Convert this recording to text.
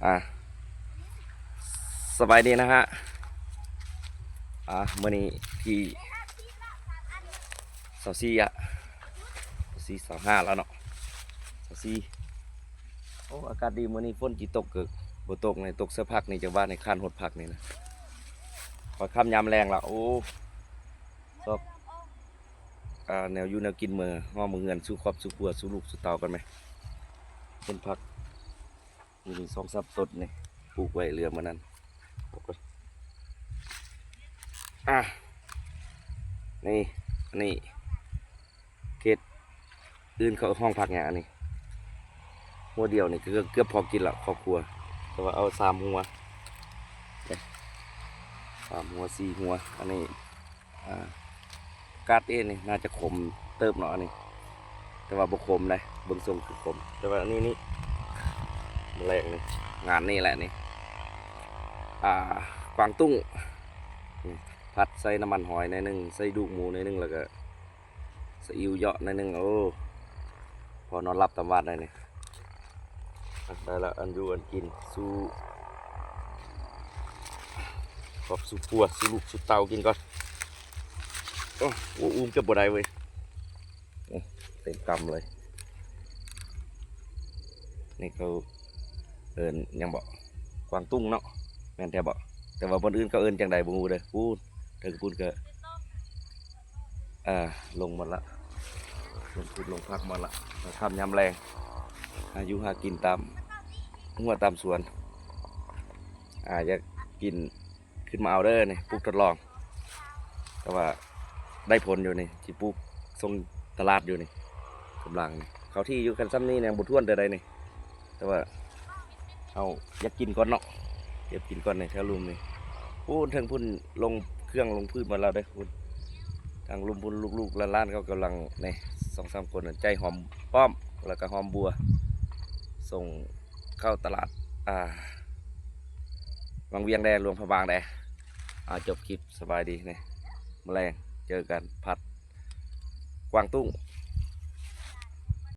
อ่ะสบายดีนะฮะมื่อนี้ที่เสาซีเสาห้าแล้วเนาะเสาซีโอ้อากาศดีมื่อนี้ฝนจีตกเกิดบ่ตกในตกเสื้อพักนี่จะว่าในคันหดพักนี่นะพอค่ำยามแรงละโอ้ชอบแนวอยู่แนวกินมือง้อมือเงินสู้ครอบสู้ครัวสู้ลูกสู้เต่ากันไหมเป็นพักมี2-3ต้นนี่ปลูกไว้เรือมานั้นอ่ะนี่เขตอื่นเขาห้องพักเนี่ยอันนี้หัวเดียวนี่เกือบพอกินละครอบครัวแต่ว่าเอา3 หัว3 หัว4 หัวอันนี้กาดเอ็นนี่น่าจะขมเติบเนาะอันนี้แต่ว่าบุขมเลยเบิ่งทรงคือขมแต่ว่าอันนี้แรงนี่งานนี่แหละนี่กวางตุ้งผัดใส่น้ำมันหอยในนึงใส่ดูกหมูในนึงแล้วก็ซีอิ๊วเยาะในนึงโอ้พอนอนหลับตามวันได้นี่ได้แล้วอันอยู่อันกินสู้ขอบสู้ปัวสู้ลูกสู้เตากินก่อนโอ้อุ้มจะบ่ได้เว้ยเต็มกำเลยนี่เขายังบอกกวางตุ้งเนาะแม่นแต่บอกแต่ว่าคนอื่นเขาจังใดบ่ฮู้เด้อพูดเธอพูดก็ลงหมดละลงพักหมดละทำยำแรงอายุหากินตามหัวตามสวนจะกินขึ้นมาเอาเด้อนี่ปลูกทดลองแต่ว่าได้ผลอยู่นี่ที่ปลูกทรงตลาดอยู่นี่กำลังเขาที่อยู่กันซ้ำนี่เนี่ยบุท่วนแต่ใดนี่แต่ว่าเอาอยากกินก่อนเนาะอยากกินก่อนในแถวลุมนี่พูดถึงพุ่นลงเครื่องลงพืชมาแล้วได้คุณทางลุมพุ่นลูกๆล้านเขากำลังใน2-3 คนใจหอมป้อมแล้วก็หอมบัวส่งเข้าตลาดบางเวียงแดหลวงพระบางแดจบคลิปสบายดีเนี่ยแมลงเจอกันผัดกวางตุ้ง